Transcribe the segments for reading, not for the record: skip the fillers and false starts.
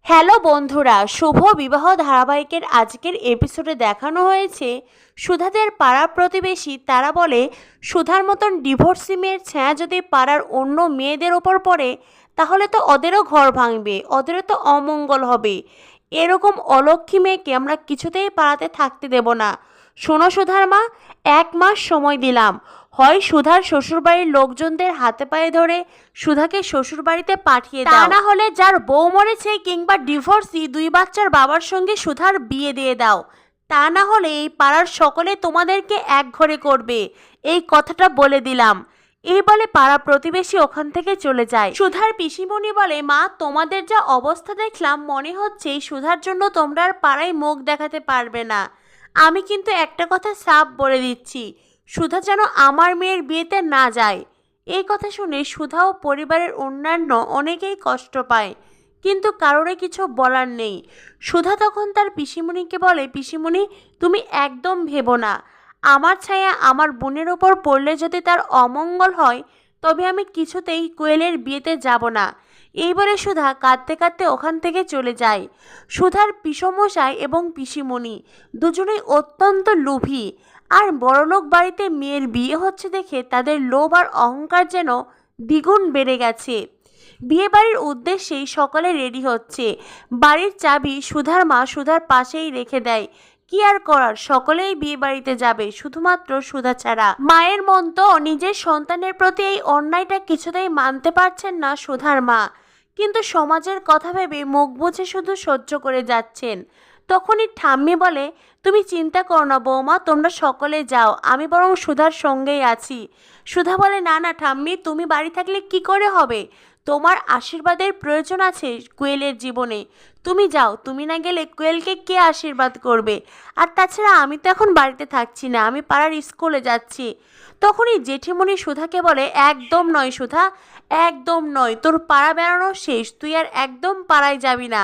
Hello বন্ধুরা, শুভ বিবাহ ধারাবাহিকের আজকের এপিসোডে দেখানো হয়েছে সুধাদের পাড়ার প্রতিবেশী তারা বলে সুধার মতন ডিভোর্সি মেয়ের ছায়া যদি পাড়ার অন্য মেয়েদের ওপর পড়ে তাহলে তো ওদেরও ঘর ভাঙবে, ওদেরও তো অমঙ্গল হবে। এরকম অলক্ষী মেয়েকে আমরা কিছুতেই পাড়াতে থাকতে দেব না। শোনো সুধার মা, 1 মাস সময় দিলাম, হয় সুধার শ্বশুরবাড়ির লোকজনদের হাতে পায়ে ধরে সুধাকে শ্বশুরবাড়িতে পাঠিয়ে দাও, তা না হলে যার বউ মরেছে কিংবা ডিভোর্সি 2 বাচ্চার বাবার সঙ্গে সুধার বিয়ে দিয়ে দাও, তা না হলে এই পাড়ার সকলে তোমাদেরকে একঘরে করবে, এই কথাটা বলে দিলাম। এই বলে পাড়া প্রতিবেশী ওখান থেকে চলে যায়। সুধার পিসিমণি বলে, মা তোমাদের যা অবস্থা দেখলাম মনে হচ্ছে সুধার জন্য তোমরা আর পাড়ায় মুখ দেখাতে পারবে না। আমি কিন্তু একটা কথা সাফ বলে দিচ্ছি, সুধা যেন আমার মেয়ের বিয়েতে না যায়। এই কথা শুনে সুধা ও পরিবারের অন্যান্য অনেকেই কষ্ট পায়, কিন্তু কারোরই কিছু বলার নেই। সুধা তখন তার পিসিমণিকে বলে, পিসিমণি তুমি একদম ভেবো না, আমার ছায়া আমার বোনের ওপর পড়লে যদি তার অমঙ্গল হয় তবে আমি কিছুতেই কোয়েলের বিয়েতে যাব না। এই বলে সুধা কাঁদতে কাঁদতে ওখান থেকে চলে যায়। সুধার পিসমশাই এবং পিসিমণি দুজনেই অত্যন্ত লোভী, আর বড়লোক বাড়িতে মেয়ের বিয়ে হচ্ছে দেখে তাদের লোভ আর অহংকার যেন দ্বিগুণ বেড়ে গেছে। বিয়ে বাড়ির উদ্দেশ্যেই সকলে রেডি হচ্ছে। বাড়ির চাবি সুধার মা সুধার পাশেই রেখে দেয়। কি আর করার, সকলেই বিয়ে বাড়িতে যাবে, শুধুমাত্র সুধা ছাড়া। মায়ের মন তো নিজের সন্তানের প্রতি এই অন্যায়টা কিছুতেই মানতে পারছেন না সুধার মা, কিন্তু সমাজের কথা ভেবে মুখ বুজে শুধু সহ্য করে যাচ্ছেন। তখনই ঠাম্মি বলে, তুমি চিন্তা করো না বৌমা, তোমরা সকলে যাও, আমি বরং সুধার সঙ্গেই আছি। সুধা বলে, না না ঠাম্মি, তুমি বাড়ি থাকলে কি করে হবে, তোমার আশীর্বাদের প্রয়োজন আছে কোয়েলের জীবনে, তুমি যাও, তুমি না গেলে কোয়েলকে কে আশীর্বাদ করবে? আর তাছাড়া আমি তো এখন বাড়িতে থাকছি না, আমি পাড়ার স্কুলে যাচ্ছি। তখনই জেঠিমণি সুধাকে বলে, একদম নয় সুধা, একদম নয়, তোর পাড়া বেড়ানো শেষ, তুই আর একদম পাড়ায় যাবি না।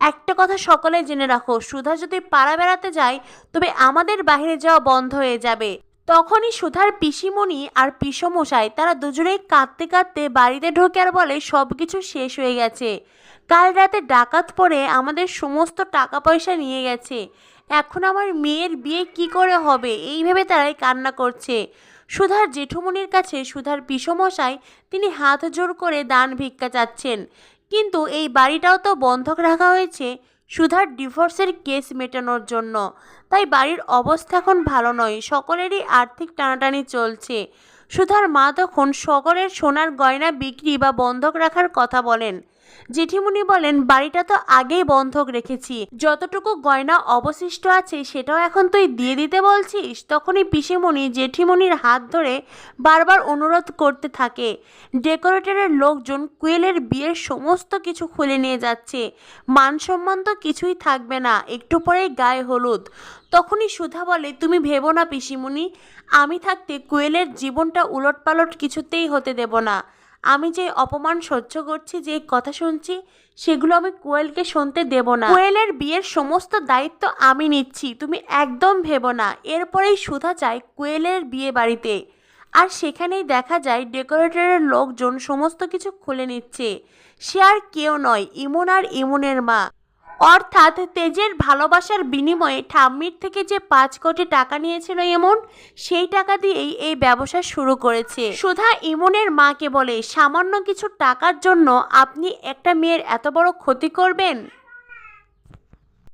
একটা কথা সকলে জেনে রাখো, সুধা যদি পাড়া বেড়াতে যায় তবে আমাদের বাইরে যাওয়া বন্ধ হয়ে যাবে। তখনই সুধার পিসিমণি আর পিসমশাই তারা দুজনেই কাঁদতে কাঁদতে বাড়িতে ঢোকে আর বলে, সব কিছু শেষ হয়ে গেছে, কাল রাতে ডাকাত পড়ে আমাদের সমস্ত টাকা পয়সা নিয়ে গেছে, এখন আমার মেয়ের বিয়ে কি করে হবে, এই ভেবে তারাই কান্না করছে। সুধার জেঠুমনির কাছে সুধার পিসমশাই তিনি হাত জোর করে দান ভিক্ষা চাচ্ছেন, কিন্তু এই বাড়িটাও তো বন্ধক রাখা হয়েছে সুধার ডিভোর্সের কেস মেটানোর জন্য, তাই বাড়ির অবস্থা এখন ভালো নয়, সকলেরই আর্থিক টানাটানি চলছে। সুধার মা তখন সকলের সোনার গয়না বিক্রি বা বন্ধক রাখার কথা বলেন। জেঠিমণি বলেন, বাড়িটা তো আগেই বন্ধক রেখেছি, যতটুকু গয়না অবশিষ্ট আছে সেটাও এখন তুই দিয়ে দিতে বলছিস? তখনই পিসিমণি জেঠিমণির হাত ধরে বারবার অনুরোধ করতে থাকে। ডেকোরেটরের লোকজন কোয়েলের বিয়ের সমস্ত কিছু খুলে নিয়ে যাচ্ছে, মান সম্মান তো কিছুই থাকবে না, একটু পরেই গায়ে হলুদ। তখনই সুধা বলে, তুমি ভেবো না পিসিমণি, আমি থাকতে কোয়েলের জীবনটা উলটপালট কিছুতেই হতে দেব না। আমি যে অপমান সহ্য করছি, যে কথা শুনছি, সেগুলো আমি কোয়েলকে শুনতে দেব না। কোয়েলের বিয়ের সমস্ত দায়িত্ব আমি নিচ্ছি, তুমি একদম ভেবো না। এরপরেই সুধা যায় কোয়েলের বিয়ে বাড়িতে, আর সেখানেই দেখা যায় ডেকোরেটরের লোকজন সমস্ত কিছু খুলে নিচ্ছে। সে আর কেউ নয়, ইমন আর ইমনের মা, অর্থাৎ তেজের ভালোবাসার বিনিময়ে ঠাম্মির থেকে যে 5 কোটি টাকা নিয়েছিল ইমন, সেই টাকা দিয়েই এই ব্যবসা শুরু করেছে। সুধা ইমনের মাকে বলে, সামান্য কিছু টাকার জন্য আপনি একটা মেয়ের এত বড় ক্ষতি করবেন?